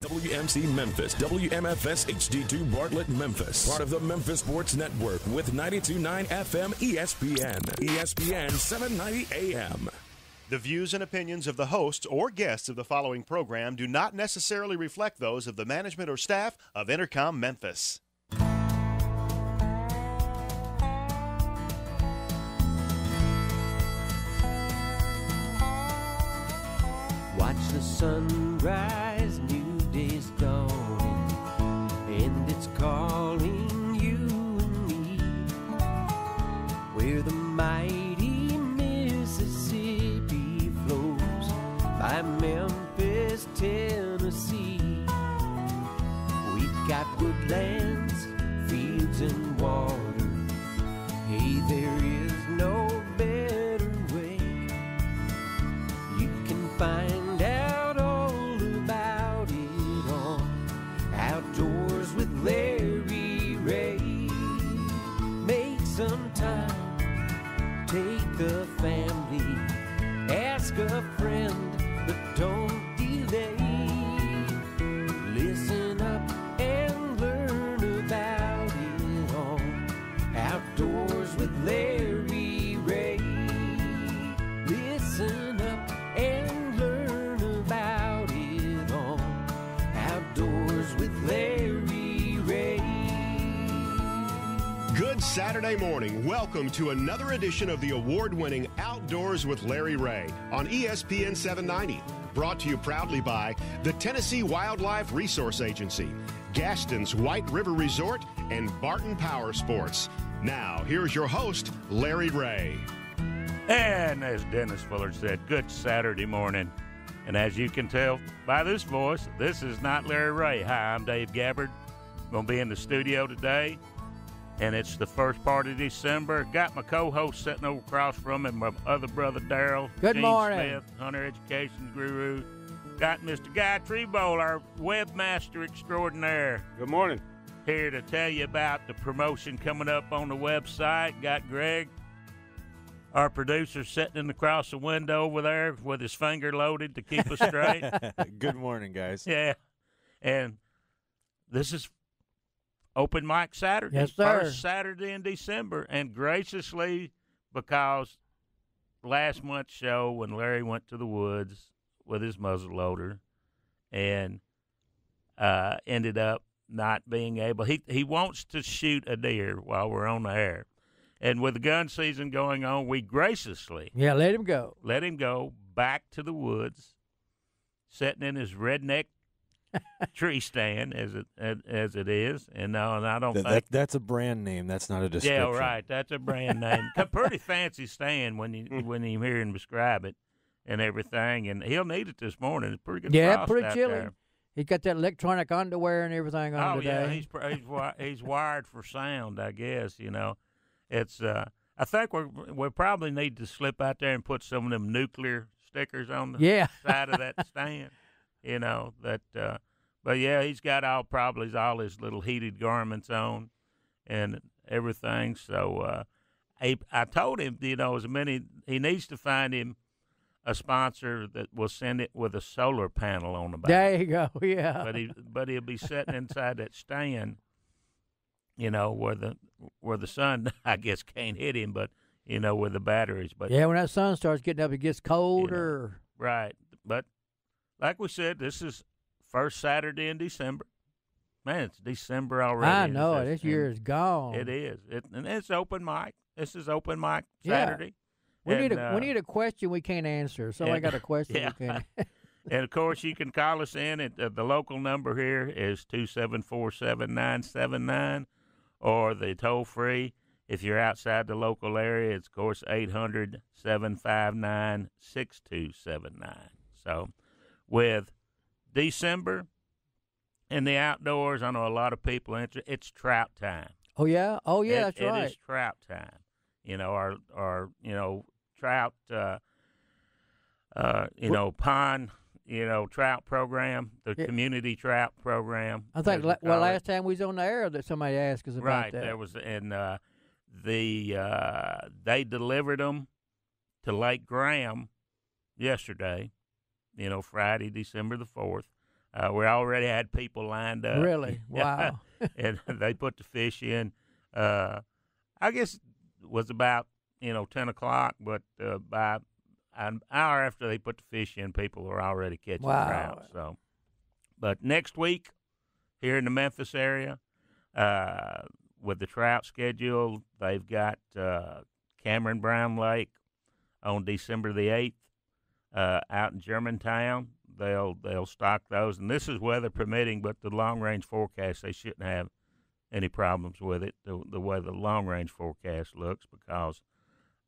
WMC Memphis, WMFS HD2 Bartlett, Memphis. Part of the Memphis Sports Network with 92.9 FM ESPN. ESPN 790 AM. The views and opinions of the hosts or guests of the following program do not necessarily reflect those of the management or staff of Intercom Memphis. Watch the sunrise, new day's dawning, and it's calling you and me. Where the mighty Mississippi flows by Memphis, Tennessee. We've got woodlands, fields, and water. Hey, there is no better way. You can find out all about it on Outdoors with Larry Ray. Make some time, take the family, ask a friend, but don't delay. Listen up and learn about it on Outdoors with Larry Ray. Listen up and learn about it on Outdoors with Larry Ray. Good Saturday morning. Welcome to another edition of the award-winning Outdoors with Larry Ray on ESPN 790. Brought to you proudly by the Tennessee Wildlife Resource Agency, Gaston's White River Resort, and Barton Power Sports. Now, here's your host, Larry Ray. And as Dennis Fuller said, good Saturday morning. And as you can tell by this voice, this is not Larry Ray. Hi, I'm Dave Gabbard. Going to be in the studio today, and it's the first part of December. Got my co-host sitting over across from him, my other brother, Daryl. Good Gene morning. Smith, Hunter Education Guru. Got Mr. Guy Trebowl, our webmaster extraordinaire. Good morning. Here to tell you about the promotion coming up on the website. Got Greg, our producer, sitting across the window over there with his finger loaded to keep us straight. Good morning, guys. Yeah. And this is Open Mic Saturday. Yes, sir. First Saturday in December. And graciously, because last month's show when Larry went to the woods with his muzzleloader and ended up not being able. He wants to shoot a deer while we're on the air. And with the gun season going on, we graciously let him go. let him go back to the woods, sitting in his redneck tree stand as it is. And no, and I don't think That's a brand name. That's not a description. yeah, right. That's a brand name. A pretty fancy stand when you hear him describe it and everything. And he'll need it this morning. It's pretty good. Yeah, frost pretty out chilly. there. He got that electronic underwear and everything on Oh today. yeah, he's wired for sound. I guess it's. I think we probably need to slip out there and put some of them nuclear stickers on the side of that stand. But yeah, he's got all his little heated garments on and everything. So I told him, he needs to find him a sponsor that will send it with a solar panel on the back. There you go, yeah. But he'll be sitting inside that stand, where the sun, I guess, can't hit him, but where the batteries. But yeah, when that sun starts getting up, it gets colder. Right. But like we said, this is first Saturday in December. Man, it's December already. I know it. This year is gone. It is. And it's open mic. This is open mic Saturday. We need a question we can't answer. Somebody got a question we can't. And, of course, you can call us in. The local number here is 274-7979, or the toll-free. If you're outside the local area, it's, of course, 800-759-6279. So with December in the outdoors, I know a lot of people enter. It's trout time. Oh, yeah? Oh, yeah, that's right. It is trout time. Our trout, pond, trout program, the community trout program. I think, last time we was on the air that somebody asked us about right, that. Right, there was, and they delivered them to Lake Graham yesterday, Friday, December the 4th. We already had people lined up. Really? Wow. And they put the fish in. I guess it was about 10 o'clock, but by an hour after they put the fish in, people were already catching trout. So, but next week here in the Memphis area, with the trout schedule, they've got Cameron Brown Lake on December the 8th out in Germantown. They'll stock those, and this is weather permitting, but the long-range forecast, they shouldn't have any problems with it, the way the long-range forecast looks, because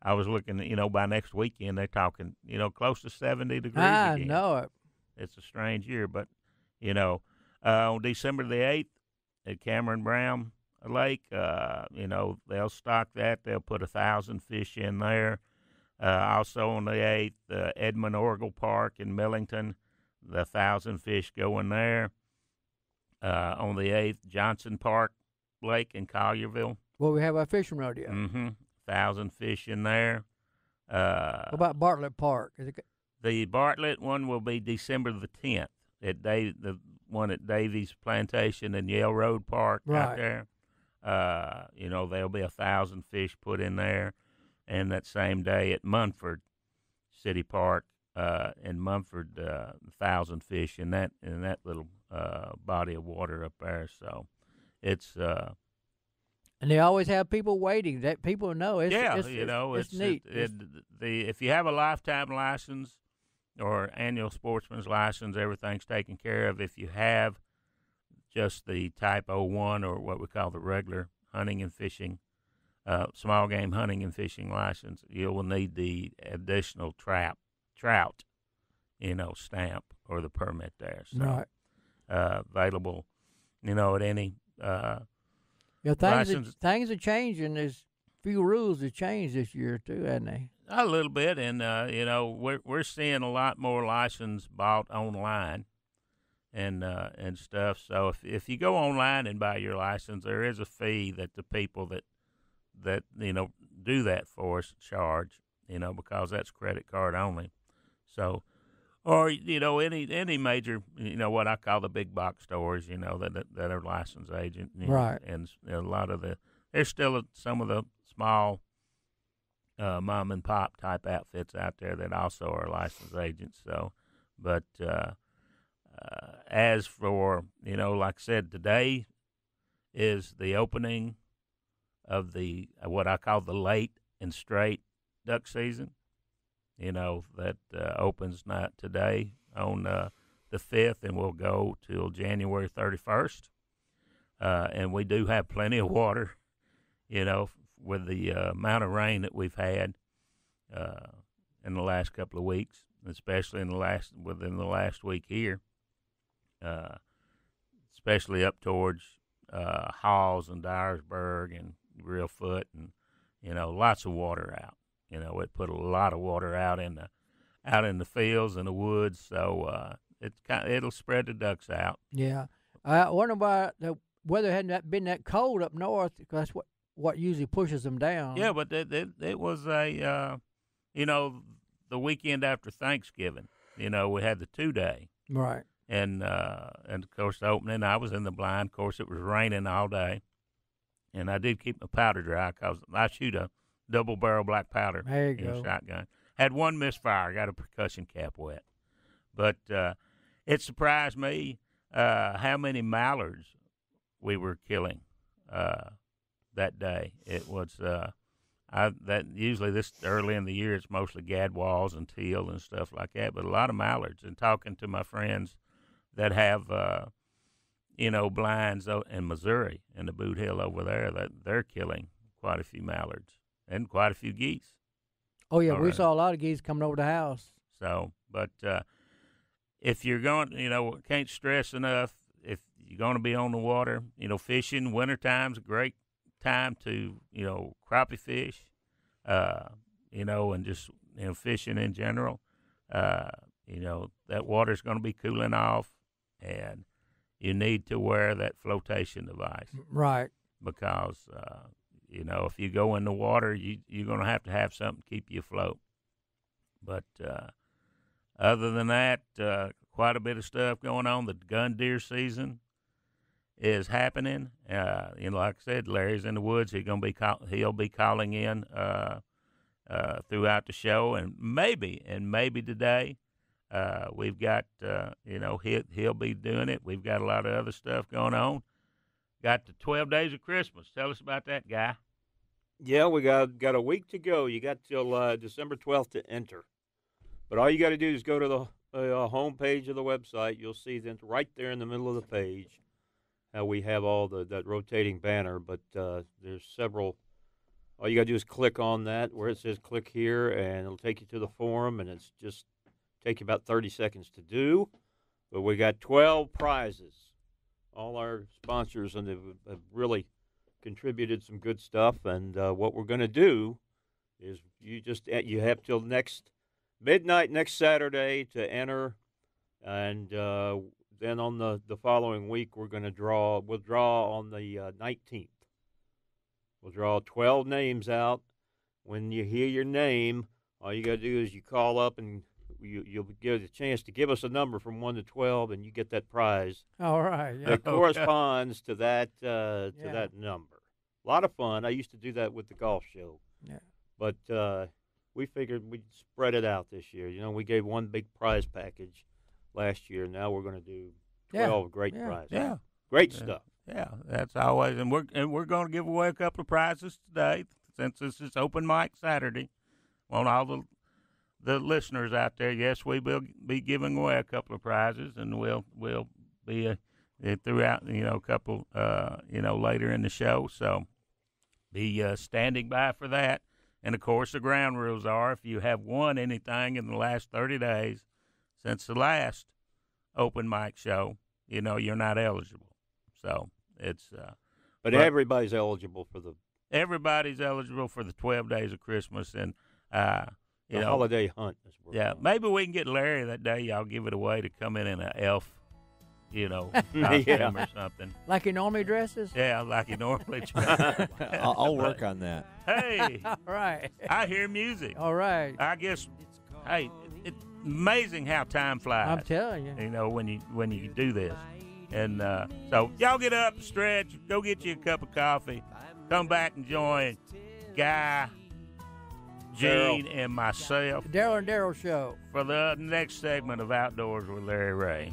I was looking, by next weekend, they're talking, close to 70 degrees I again. know it. It's a strange year, but, on December the 8th at Cameron Brown Lake, they'll stock that. They'll put 1,000 fish in there. Also on the 8th, Edmund Orgel Park in Millington, the 1,000 fish going there. On the 8th, Johnson Park Lake in Collierville. Well, we have our fishing rodeo. 1,000 fish in there. What about Bartlett Park? The Bartlett one will be December the 10th. The one at Davies Plantation and Yale Road Park out there. There'll be 1,000 fish put in there. And that same day at Munford City Park in Munford, 1,000 fish in that little body of water up there. So it's and they always have people waiting. That people know. It's neat. If you have a lifetime license or annual sportsman's license, everything's taken care of. If you have just the Type 01 or what we call the regular hunting and fishing, small game hunting and fishing license, you will need the additional trout, stamp or the permit there. So, right. Available, at any things are changing. There's few rules have changed this year too, haven't they? A little bit, and we're seeing a lot more license bought online, and stuff. So if you go online and buy your license, there is a fee that the people that do that for us charge, because that's credit card only. So, or any major, what I call the big box stores, that are licensed agent, right? And a lot of there's still some of the small mom and pop type outfits out there that also are licensed agents. So, but as for like I said, today is the opening of the what I call the late and straight duck season. That opens not today on the 5th, and will go till January 31st. And we do have plenty of water, with the amount of rain that we've had in the last couple of weeks, especially within the last week here, especially up towards Halls and Dyersburg and Grillfoot, and lots of water out. It put a lot of water out in the fields and the woods, so it'll spread the ducks out. Yeah, I wonder why the weather hadn't been that cold up north, because that's what usually pushes them down. Yeah, but it was the weekend after Thanksgiving. We had the 2-day. Right. And of course the opening, I was in the blind. Of course, it was raining all day, and I did keep my powder dry because I shoot a double barrel black powder shotgun. Had one misfire, got a percussion cap wet, but it surprised me how many mallards we were killing that day. It was that usually this early in the year it's mostly gadwalls and teal and stuff like that, but a lot of mallards. And talking to my friends that have blinds in Missouri and the Boot Hill over there, that they're killing quite a few mallards and quite a few geese. Oh yeah, we saw a lot of geese coming over the house. So, but if you're going, can't stress enough, if you're going to be on the water, fishing, wintertime's a great time to, crappie fish, and just, fishing in general. That water's going to be cooling off, and you need to wear that flotation device. Right. Because, if you go in the water, you're going to have something to keep you afloat. But other than that, of quite a bit of stuff going on. The gun deer season is happening. Like I said, Larry's in the woods. He'll be calling in throughout the show, and maybe today we've got he'll be doing it. We've got a lot of other stuff going on. Got the 12 days of Christmas. Tell us about that, Guy. Yeah, we got a week to go. You got till December 12th to enter. But all you got to do is go to the home page of the website. You'll see that right there in the middle of the page how we have all that rotating banner. But there's several. All you got to do is click on that where it says click here, and it'll take you to the forum, and it's just take you about 30 seconds to do. But we got 12 prizes. All our sponsors and have really contributed some good stuff. And what we're going to do is you have till next midnight next Saturday to enter, and then on the following week we're going to draw. We'll draw on the 19th. We'll draw 12 names out. When you hear your name, all you got to do is you call up and you'll get a chance to give us a number from 1 to 12, and you get that prize. All right. Yeah. That corresponds to that that number. A lot of fun. I used to do that with the golf show. Yeah. But we figured we'd spread it out this year. We gave one big prize package last year. Now we're going to do 12 great prizes. Yeah. Great stuff. Yeah, that's always, and we're going to give away a couple of prizes today since this is open mic Saturday. Want all the listeners out there? Yes, we will be giving away a couple of prizes, and we'll be throughout a couple later in the show. So be standing by for that. And of course, the ground rules are if you have won anything in the last 30 days since the last open mic show, you're not eligible. So it's but everybody's eligible for the 12 days of Christmas, and the holiday hunt. Maybe we can get Larry that day. Y'all give it away to come in an elf, costume or something. Like he normally dresses? Yeah, like he normally dresses. I'll work on that. Hey, all right. I hear music. All right. I guess. Hey, it's amazing how time flies. I'm telling you. When you do this. And so y'all get up, stretch, go get you a cup of coffee, come back and join Guy, Gene, and myself. Daryl and Daryl Show. For the next segment of Outdoors with Larry Ray.